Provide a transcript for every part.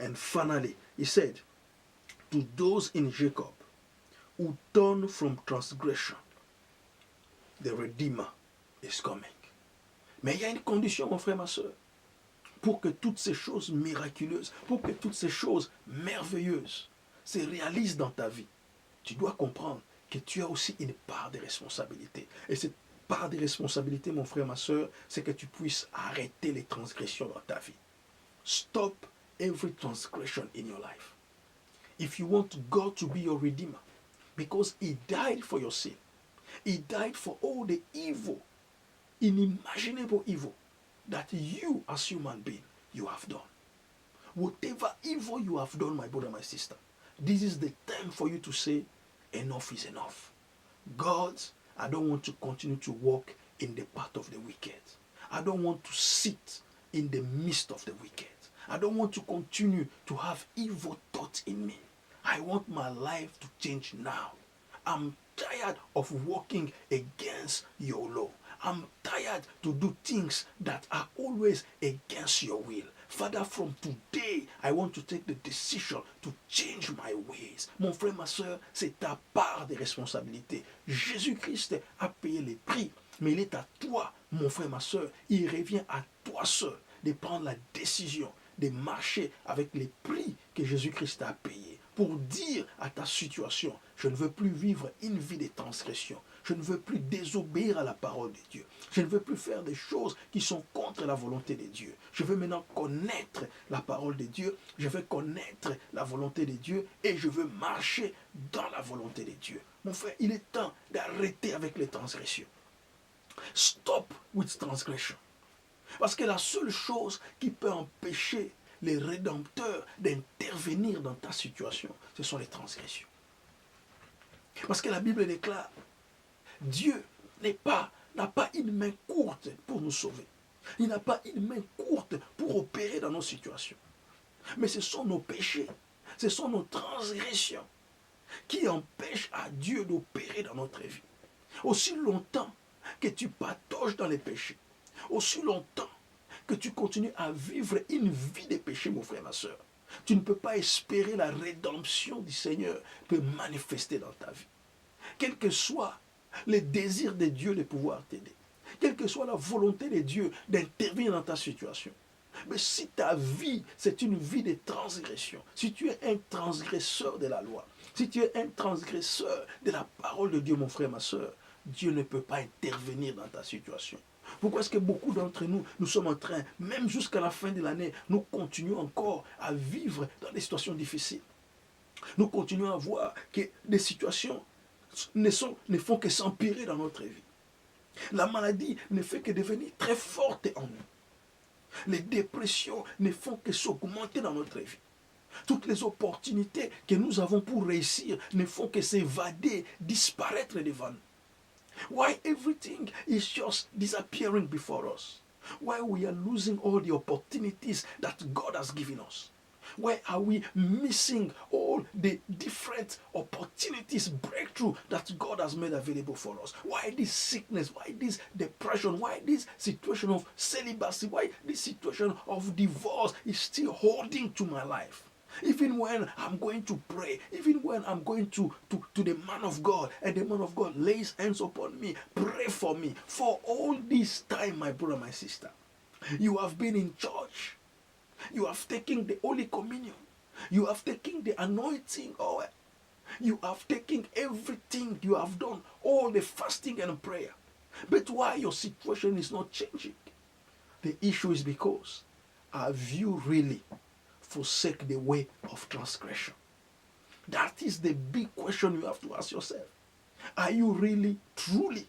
And finally, he said, to those in Jacob who turn from transgression, the Redeemer is coming. Mais il y a une condition, mon frère, ma soeur, pour que toutes ces choses miraculeuses, pour que toutes ces choses merveilleuses se réalisent dans ta vie. Tu dois comprendre que tu as aussi une part de responsabilité. Et cette part de responsabilité, mon frère, ma soeur, c'est que tu puisses arrêter les transgressions dans ta vie. Stop every transgression in your life. If you want God to be your Redeemer, because He died for your sin, He died for all the evil, unimaginable evil that you as human being, you have done. Whatever evil you have done, my brother, my sister, this is the time for you to say, enough is enough. God, I don't want to continue to walk in the path of the wicked. I don't want to sit in the midst of the wicked. I don't want to continue to have evil thoughts in me. I want my life to change now. I'm tired of walking against your law. I'm tired to do things that are always against your will. Father, from today, I want to take the decision to change my ways. Mon frère, ma soeur, c'est ta part de responsabilité. Jésus-Christ a payé les prix, mais il est à toi, mon frère, ma soeur. Il revient à toi seul de prendre la décision de marcher avec les prix que Jésus-Christ a payés pour dire à ta situation, je ne veux plus vivre une vie de transgression. Je ne veux plus désobéir à la parole de Dieu. Je ne veux plus faire des choses qui sont contre la volonté de Dieu. Je veux maintenant connaître la parole de Dieu. Je veux connaître la volonté de Dieu et je veux marcher dans la volonté de Dieu. Mon frère, il est temps d'arrêter avec les transgressions. Stop with transgression. Parce que la seule chose qui peut empêcher les rédempteurs d'intervenir dans ta situation, ce sont les transgressions. Parce que la Bible déclare, Dieu n'a pas une main courte pour nous sauver. Il n'a pas une main courte pour opérer dans nos situations. Mais ce sont nos péchés, ce sont nos transgressions qui empêchent à Dieu d'opérer dans notre vie. Aussi longtemps que tu patauges dans les péchés, aussi longtemps que tu continues à vivre une vie de péché, mon frère, ma soeur, tu ne peux pas espérer la rédemption du Seigneur peut manifester dans ta vie. Quel que soit le désir de Dieu de pouvoir t'aider, quelle que soit la volonté de Dieu d'intervenir dans ta situation. Mais si ta vie, c'est une vie de transgression, si tu es un transgresseur de la loi, si tu es un transgresseur de la parole de Dieu, mon frère, ma soeur, Dieu ne peut pas intervenir dans ta situation. Pourquoi est-ce que beaucoup d'entre nous, nous sommes en train, même jusqu'à la fin de l'année, nous continuons encore à vivre dans des situations difficiles. Nous continuons à voir que des situations ne font que s'empirer dans notre vie. La maladie ne fait que devenir très forte en nous. Les dépressions ne font que s'augmenter dans notre vie. Toutes les opportunités que nous avons pour réussir ne font que s'évader, disparaître devant nous. Why everything is just disappearing before us? Why we are losing all the opportunities that God has given us? Why are we missing all the different opportunities, breakthrough that God has made available for us? Why this sickness? Why this depression? Why this situation of celibacy? Why this situation of divorce is still holding to my life? Even when I'm going to pray, even when I'm going to the man of God, and the man of God lays hands upon me, pray for me. For all this time, my brother, my sister, you have been in church. You have taken the Holy Communion. You have taken the anointing oil. You have taken everything you have done, all the fasting and prayer. But why your situation is not changing? The issue is because have you really forsake the way of transgression? That is the big question you have to ask yourself. Are you really, truly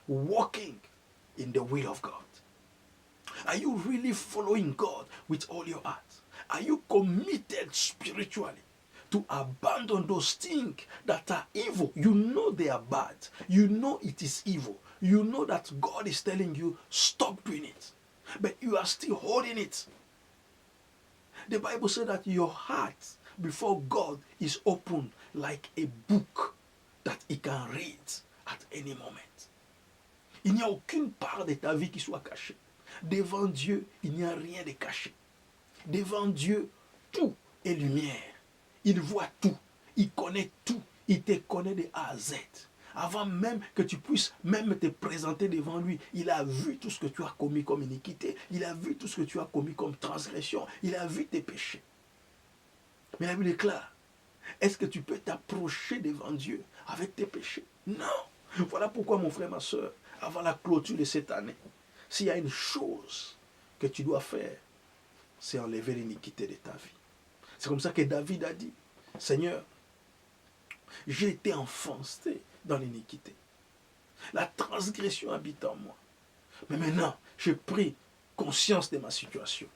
walking in the will of God? Are you really following God with all your heart? Are you committed spiritually to abandon those things that are evil? You know they are bad. You know it is evil. You know that God is telling you, stop doing it. But you are still holding it. The Bible says that your heart before God is open like a book that He can read at any moment. Il n'y a aucune part de ta vie qui soit cachée. Devant Dieu, il n'y a rien de caché. Devant Dieu, tout est lumière. Il voit tout. Il connaît tout. Il te connaît de A à Z. Avant même que tu puisses même te présenter devant lui, il a vu tout ce que tu as commis comme iniquité. Il a vu tout ce que tu as commis comme transgression. Il a vu tes péchés. Mais la Bible déclare, est-ce que tu peux t'approcher devant Dieu avec tes péchés? Non. Voilà pourquoi, mon frère, ma soeur, avant la clôture de cette année, s'il y a une chose que tu dois faire, c'est enlever l'iniquité de ta vie. C'est comme ça que David a dit, Seigneur, j'ai été enfoncé dans l'iniquité. La transgression habite en moi. Mais maintenant, j'ai pris conscience de ma situation.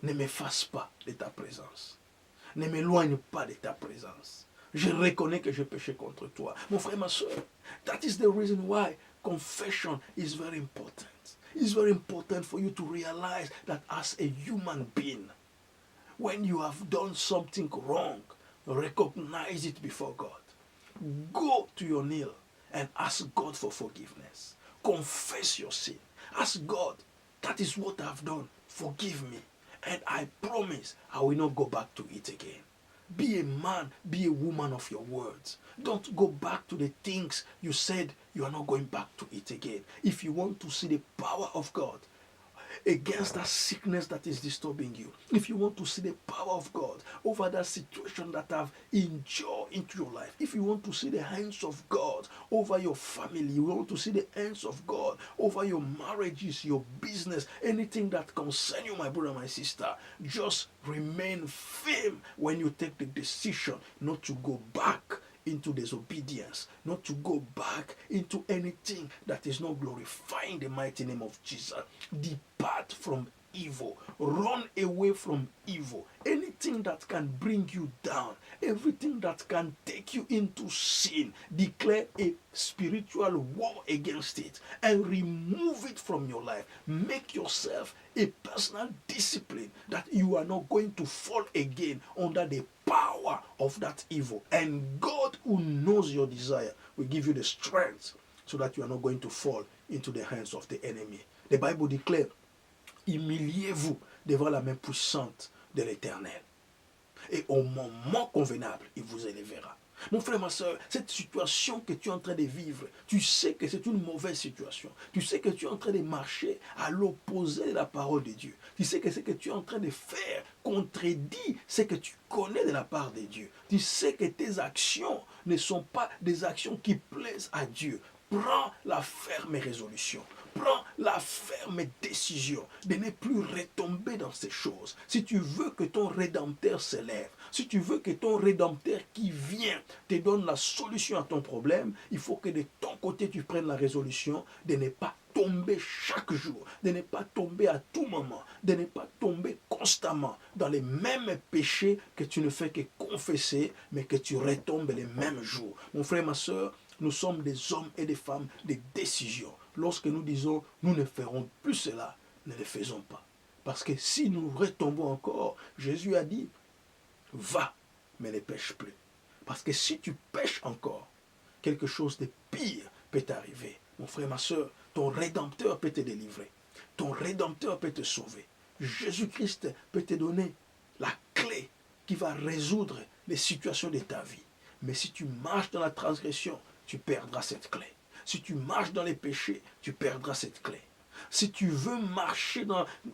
Ne m'efface pas de ta présence. Ne m'éloigne pas de ta présence. Je reconnais que j'ai péché contre toi. Mon frère, ma soeur, that is the reason why confession is very important. It's very important for you to realize that as a human being, when you have done something wrong, recognize it before God. Go to your knee and ask God for forgiveness. Confess your sin. Ask God, that is what I've done. Forgive me. And I promise I will not go back to it again. Be a man, be a woman of your words. Don't go back to the things you said you are not going back to it again. If you want to see the power of God against that sickness that is disturbing you, if you want to see the power of God over that situation that have endured into your life, if you want to see the hands of God over your family, you want to see the hands of God over your marriages, your business, anything that concerns you, my brother, my sister, just remain firm when you take the decision not to go back into disobedience, not to go back into anything that is not glorifying the mighty name of Jesus. Depart from evil. Run away from evil. Anything that can bring you down, everything that can take you into sin, declare a spiritual war against it and remove it from your life. Make yourself a personal discipline that you are not going to fall again under the power of that evil. And God, who knows your desire, will give you the strength so that you are not going to fall into the hands of the enemy. The Bible declares, humiliez-vous devant la main puissante de l'Éternel. Et au moment convenable, il vous élèvera. Mon frère, ma soeur, cette situation que tu es en train de vivre, tu sais que c'est une mauvaise situation. Tu sais que tu es en train de marcher à l'opposé de la parole de Dieu. Tu sais que ce que tu es en train de faire contredit ce que tu connais de la part de Dieu. Tu sais que tes actions ne sont pas des actions qui plaisent à Dieu. Prends la ferme résolution. Prends la ferme décision de ne plus retomber dans ces choses. Si tu veux que ton Rédempteur s'élève, si tu veux que ton Rédempteur qui vient te donne la solution à ton problème, il faut que de ton côté tu prennes la résolution de ne pas tomber chaque jour, de ne pas tomber à tout moment, de ne pas tomber constamment dans les mêmes péchés que tu ne fais que confesser, mais que tu retombes les mêmes jours. Mon frère, ma soeur, nous sommes des hommes et des femmes de décision. Lorsque nous disons, nous ne ferons plus cela, ne le faisons pas. Parce que si nous retombons encore, Jésus a dit, va, mais ne pêche plus. Parce que si tu pêches encore, quelque chose de pire peut t'arriver. Mon frère, ma soeur, ton Rédempteur peut te délivrer. Ton Rédempteur peut te sauver. Jésus-Christ peut te donner la clé qui va résoudre les situations de ta vie. Mais si tu marches dans la transgression, tu perdras cette clé. Si tu marches dans les péchés, tu perdras cette clé. Si tu veux marcher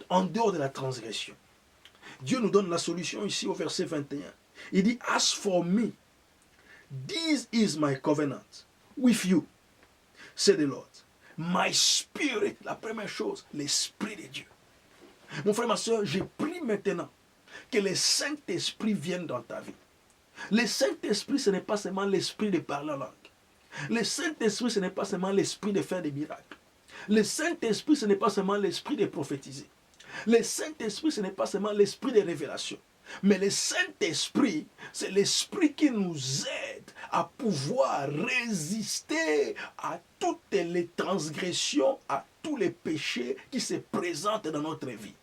en dehors de la transgression, Dieu nous donne la solution ici au verset 21. Il dit, as for me, this is my covenant with you, said the Lord. My spirit, la première chose, l'esprit de Dieu. Mon frère, ma soeur, j'ai pris maintenant que le Saint-Esprit vienne dans ta vie. Le Saint-Esprit, ce n'est pas seulement l'esprit de parler en langue. Le Saint-Esprit, ce n'est pas seulement l'esprit de faire des miracles. Le Saint-Esprit, ce n'est pas seulement l'esprit de prophétiser. Le Saint-Esprit, ce n'est pas seulement l'esprit de révélation. Mais le Saint-Esprit, c'est l'esprit qui nous aide à pouvoir résister à toutes les transgressions, à tous les péchés qui se présentent dans notre vie.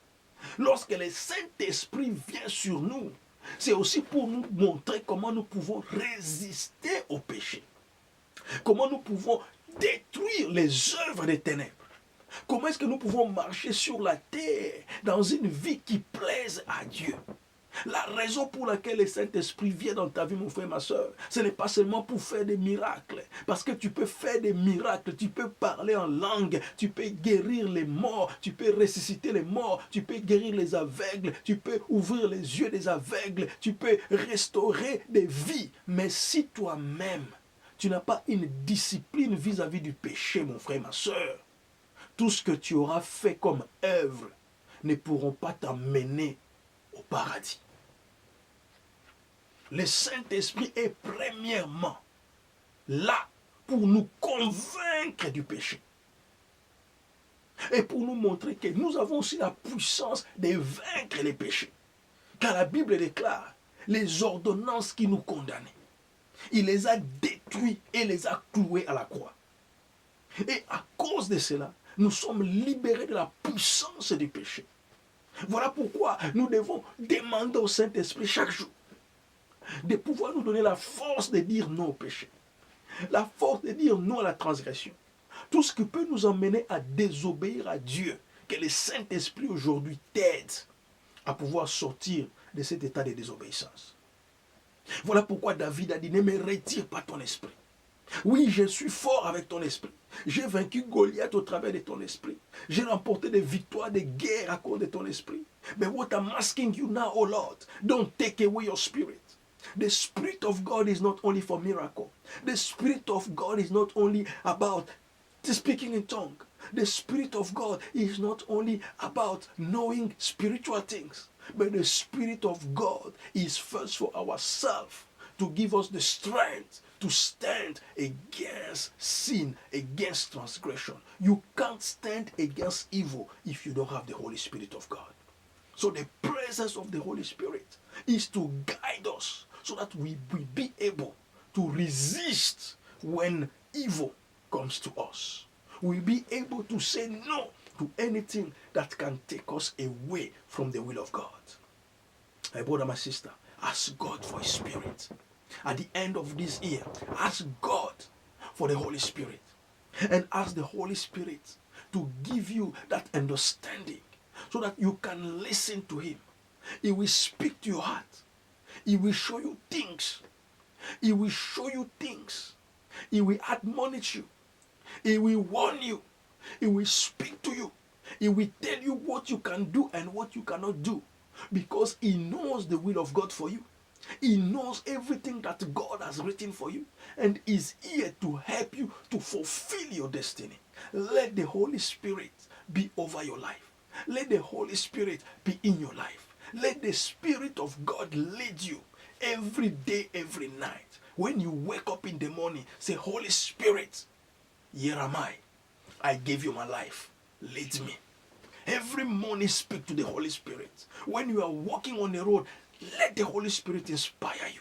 Lorsque le Saint-Esprit vient sur nous, c'est aussi pour nous montrer comment nous pouvons résister au péché. Comment nous pouvons détruire les œuvres des ténèbres. Comment est-ce que nous pouvons marcher sur la terre dans une vie qui plaise à Dieu. La raison pour laquelle le Saint-Esprit vient dans ta vie, mon frère, ma soeur, ce n'est pas seulement pour faire des miracles. Parce que tu peux faire des miracles, tu peux parler en langue, tu peux guérir les morts, tu peux ressusciter les morts, tu peux guérir les aveugles, tu peux ouvrir les yeux des aveugles, tu peux restaurer des vies. Mais si toi-même, tu n'as pas une discipline vis-à-vis du péché, mon frère, ma soeur, tout ce que tu auras fait comme œuvre ne pourront pas t'emmener au paradis. Le Saint-Esprit est premièrement là pour nous convaincre du péché. Et pour nous montrer que nous avons aussi la puissance de vaincre les péchés. Car la Bible déclare les ordonnances qui nous condamnaient. Il les a détruits et les a cloués à la croix. Et à cause de cela, nous sommes libérés de la puissance du péché. Voilà pourquoi nous devons demander au Saint-Esprit chaque jour de pouvoir nous donner la force de dire non au péché, la force de dire non à la transgression. Tout ce qui peut nous emmener à désobéir à Dieu, que le Saint-Esprit aujourd'hui t'aide à pouvoir sortir de cet état de désobéissance. Voilà pourquoi David a dit, ne me retire pas ton esprit. Oui, je suis fort avec ton esprit. J'ai vaincu Goliath au travers de ton esprit. J'ai remporté des victoires, des guerres à cause de ton esprit. But what I'm asking you now, oh Lord, don't take away your spirit. The Spirit of God is not only for miracle. The Spirit of God is not only about speaking in tongue. The Spirit of God is not only about knowing spiritual things. But the Spirit of God is first for ourselves, to give us the strength to stand against sin, against transgression. You can't stand against evil if you don't have the Holy Spirit of God. So the presence of the Holy Spirit is to guide us so that we will be able to resist when evil comes to us. We'll be able to say no to anything that can take us away from the will of God. My brother, my sister, ask God for His Spirit. At the end of this year, ask God for the Holy Spirit. And ask the Holy Spirit to give you that understanding so that you can listen to Him. He will speak to your heart. He will show you things. He will show you things. He will admonish you. He will warn you. He will speak to you. He will tell you what you can do and what you cannot do. Because He knows the will of God for you. He knows everything that God has written for you and is here to help you to fulfill your destiny. Let the Holy Spirit be over your life. Let the Holy Spirit be in your life. Let the Spirit of God lead you every day, every night. When you wake up in the morning, say, Holy Spirit, here am I. I gave you my life. Lead me. Every morning speak to the Holy Spirit. When you are walking on the road, let the Holy Spirit inspire you.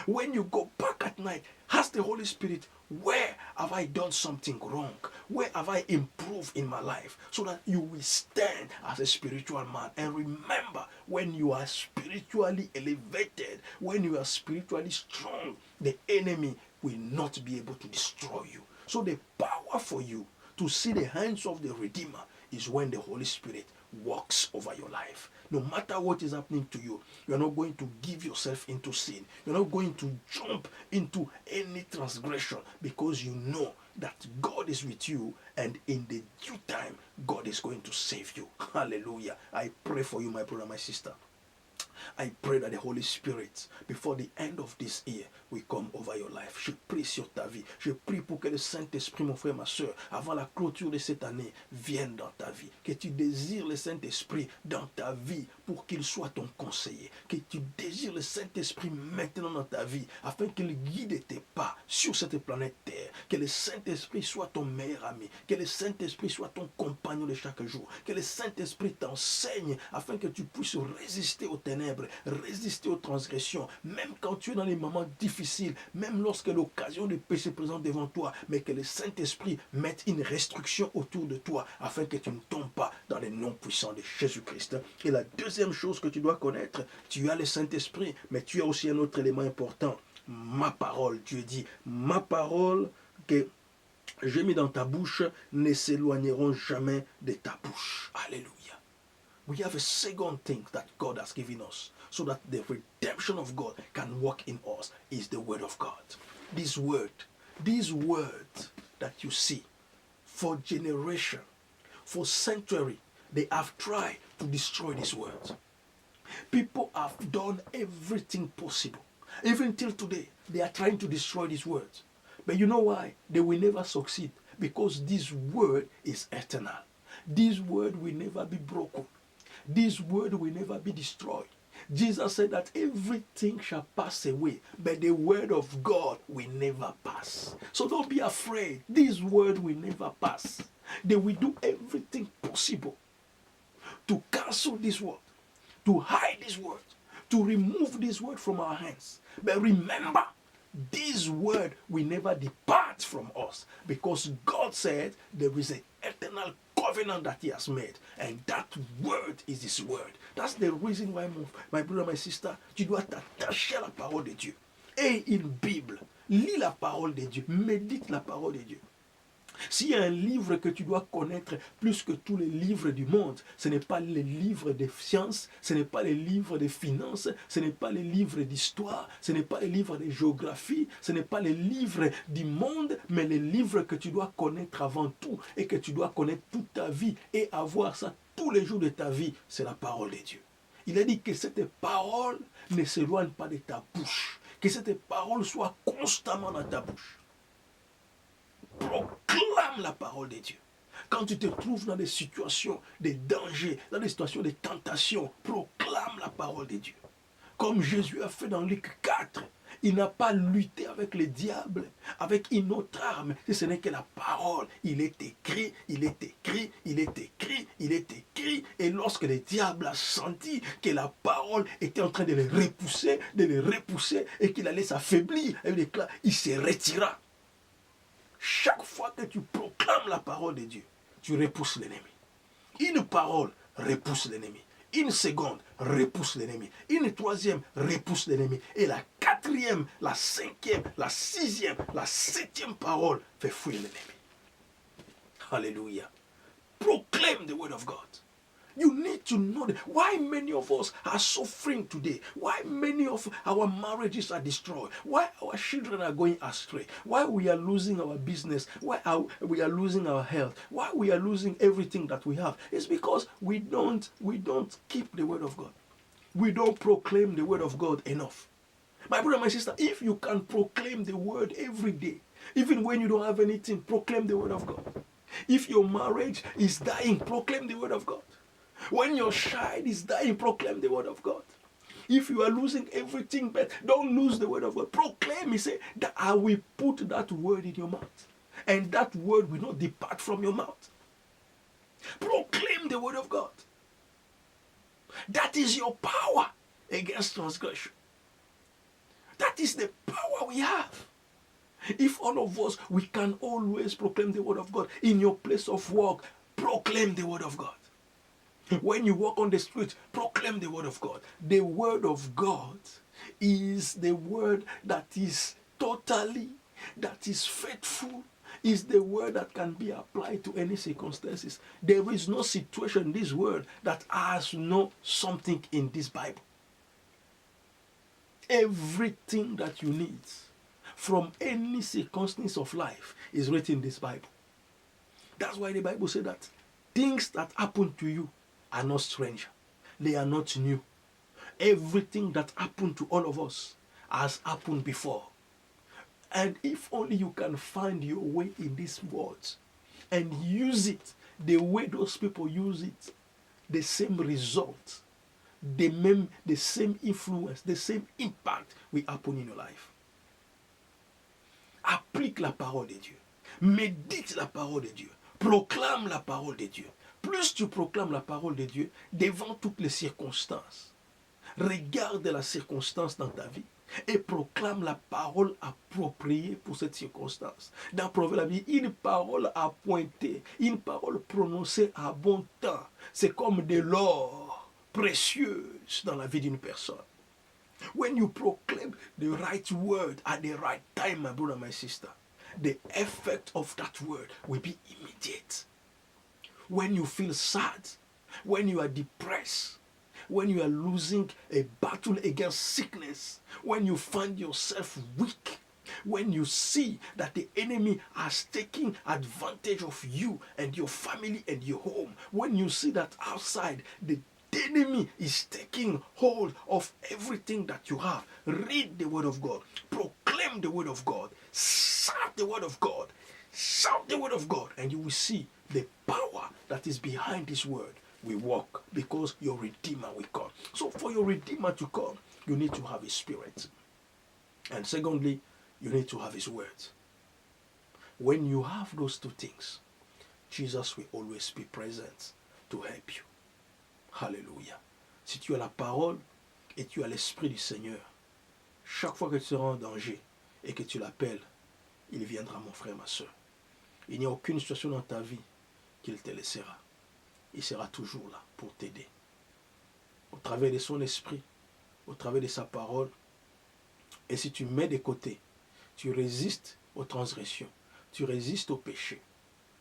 When you go back at night, ask the Holy Spirit, where have I done something wrong? Where have I improved in my life? So that you will stand as a spiritual man. And remember, when you are spiritually elevated, when you are spiritually strong, the enemy will not be able to destroy you. So the power for you to see the hands of the Redeemer is when the Holy Spirit walks over your life. No matter what is happening to you, you're not going to give yourself into sin. You're not going to jump into any transgression because you know that God is with you and in the due time, God is going to save you. Hallelujah. I pray for you, my brother, my sister. I pray that the Holy Spirit, before the end of this year, will come over your life. Je prie sur ta vie. Je prie pour que le Saint-Esprit, mon frère, ma soeur, avant la clôture de cette année, vienne dans ta vie. Que tu désires le Saint-Esprit dans ta vie pour qu'il soit ton conseiller. Que tu désires le Saint-Esprit maintenant dans ta vie afin qu'il guide tes pas sur cette planète Terre. Que le Saint-Esprit soit ton meilleur ami. Que le Saint-Esprit soit ton compagnon de chaque jour. Que le Saint-Esprit t'enseigne afin que tu puisses résister aux ténèbres, résister aux transgressions, même quand tu es dans les moments difficiles, même lorsque l'occasion de péché se présente devant toi, mais que le Saint-Esprit mette une restriction autour de toi afin que tu ne tombes pas dans les noms puissants de Jésus-Christ. Et la deuxième chose que tu dois connaître, tu as le Saint-Esprit, mais tu as aussi un autre élément important, ma parole. Dieu dit, ma parole que j'ai mis dans ta bouche ne s'éloigneront jamais de ta bouche. Alléluia. We have a second thing that God has given us so that the redemption of God can work in us is the word of God. This word that you see, for generation, for century, they have tried to destroy this word. People have done everything possible. Even till today, they are trying to destroy this word. But you know why? They will never succeed. Because this word is eternal. This word will never be broken. This word will never be destroyed. Jesus said that everything shall pass away, but the word of God will never pass. So don't be afraid. This word will never pass. They will do everything possible to cancel this word, to hide this word, to remove this word from our hands. But remember, this word will never depart from us, because God said there is an eternal covenant that he has made, and that word is his word. That's the reason why, my brother, my sister, tu dois t'attacher à la parole de Dieu. Et une Bible, lis la parole de Dieu, médite la parole de Dieu. S'il y a un livre que tu dois connaître plus que tous les livres du monde, ce n'est pas les livres de sciences, ce n'est pas les livres de finances, ce n'est pas les livres d'histoire, ce n'est pas les livres de géographie, ce n'est pas les livres du monde, mais les livres que tu dois connaître avant tout et que tu dois connaître toute ta vie et avoir ça tous les jours de ta vie, c'est la parole de Dieu. Il a dit que cette parole ne s'éloigne pas de ta bouche, que cette parole soit constamment dans ta bouche. Proclame la parole de Dieu. Quand tu te trouves dans des situations de danger, dans des situations de tentation, proclame la parole de Dieu. Comme Jésus a fait dans Luc 4, il n'a pas lutté avec le diable, avec une autre arme, si ce n'est que la parole. Il est écrit, il est écrit, il est écrit, il est écrit. Et lorsque le diable a senti que la parole était en train de le repousser, et qu'il allait s'affaiblir, il se retira. Chaque fois que tu proclames la parole de Dieu, tu repousses l'ennemi. Une parole repousse l'ennemi. Une seconde repousse l'ennemi. Une troisième repousse l'ennemi. Et la quatrième, la cinquième, la sixième, la septième parole fait fuir l'ennemi. Hallelujah. Proclaim the word of God. You need to know that. Why many of us are suffering today? Why many of our marriages are destroyed? Why our children are going astray? Why we are losing our business? Why we are losing our health? Why we are losing everything that we have? It's because we don't keep the word of God. We don't proclaim the word of God enough. My brother, my sister, if you can proclaim the word every day, even when you don't have anything, proclaim the word of God. If your marriage is dying, proclaim the word of God. When your child is dying, proclaim the word of God. If you are losing everything, but don't lose the word of God. Proclaim, he said, that I will put that word in your mouth. And that word will not depart from your mouth. Proclaim the word of God. That is your power against transgression. That is the power we have. If all of us, we can always proclaim the word of God. In your place of work, proclaim the word of God. When you walk on the street, proclaim the word of God. The word of God is the word that is that is faithful, is the word that can be applied to any circumstances. There is no situation in this world that has no something in this Bible. Everything that you need from any circumstance of life is written in this Bible. That's why the Bible said that things that happen to you are not strange. They are not new. Everything that happened to all of us has happened before. And if only you can find your way in these words and use it the way those people use it, the same result, the same influence, the same impact will happen in your life. Applique la parole de Dieu. Médite la parole de Dieu. Proclame la parole de Dieu. Plus tu proclames la parole de Dieu devant toutes les circonstances, regarde la circonstance dans ta vie et proclame la parole appropriée pour cette circonstance. Dans Proverbe, la vie, une parole appointée, une parole prononcée à bon temps, c'est comme de l'or précieux dans la vie d'une personne. When you proclaim the right word at the right time, my brother, my sister, the effect of that word will be immediate. When you feel sad, when you are depressed, when you are losing a battle against sickness, when you find yourself weak, when you see that the enemy has taken advantage of you and your family and your home, when you see that outside the enemy is taking hold of everything that you have, read the word of God, proclaim the word of God, shout the word of God, shout the word of God, and you will see the power that is behind this word will walk, because your Redeemer will come. So for your Redeemer to come, you need to have his spirit. And secondly, you need to have his word. When you have those two things, Jesus will always be present to help you. Alléluia. Si tu as la parole et tu as l'esprit du Seigneur, chaque fois que tu seras en danger et que tu l'appelles, il viendra, mon frère, ma soeur. Il n'y a aucune situation dans ta vie qu'il te laissera. Il sera toujours là pour t'aider. Au travers de son esprit, au travers de sa parole. Et si tu mets de côté, tu résistes aux transgressions, tu résistes au péché,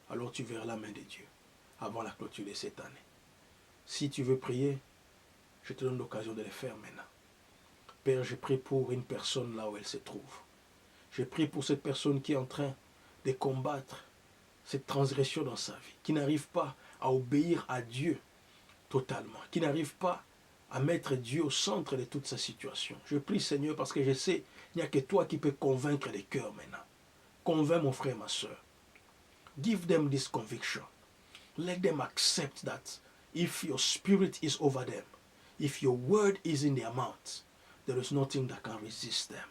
alors tu verras la main de Dieu avant la clôture de cette année. Si tu veux prier, je te donne l'occasion de le faire maintenant. Père, je prie pour une personne là où elle se trouve. Je prie pour cette personne qui est en train de combattre cette transgression dans sa vie, qui n'arrive pas à obéir à Dieu totalement, qui n'arrive pas à mettre Dieu au centre de toute sa situation. Je prie, Seigneur, parce que je sais, il n'y a que toi qui peux convaincre les cœurs maintenant. Convainc mon frère, ma soeur. Give them this conviction. Let them accept that if your spirit is over them, if your word is in their mouth, there is nothing that can resist them.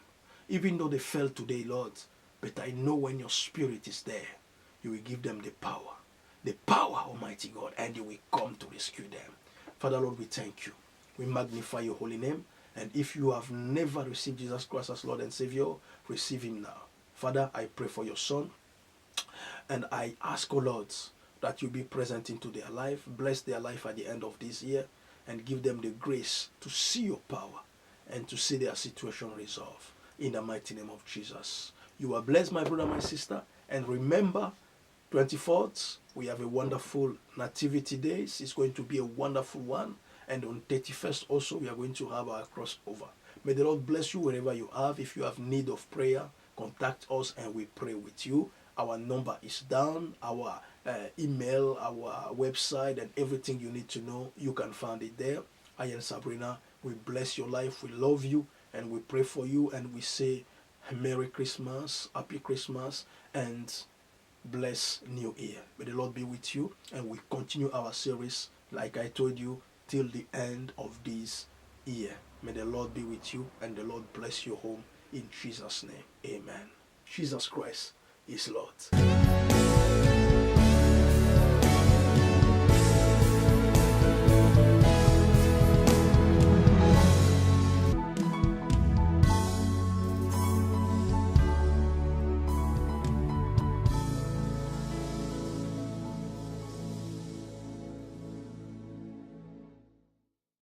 Even though they fell today, Lord, but I know when your spirit is there, you will give them the power, Almighty God, and you will come to rescue them. Father, Lord, we thank you. We magnify your holy name. And if you have never received Jesus Christ as Lord and Savior, receive him now. Father, I pray for your son. And I ask, oh Lord, that you be present into their life. Bless their life at the end of this year. And give them the grace to see your power and to see their situation resolved. In the mighty name of Jesus. You are blessed, my brother, my sister. And remember, 24th, we have a wonderful Nativity Days. It's going to be a wonderful one. And on 31st also, we are going to have our crossover. May the Lord bless you wherever you are. If you have need of prayer, contact us and we pray with you. Our number is down. Our email, our website, and everything you need to know, you can find it there. I am Sabrina. We bless your life. We love you. And we pray for you. And we say Merry Christmas, Happy Christmas, and bless New Year. May the Lord be with you. And we continue our series, like I told you, till the end of this year. May the Lord be with you and the Lord bless your home in Jesus' name. Amen. Jesus Christ is Lord.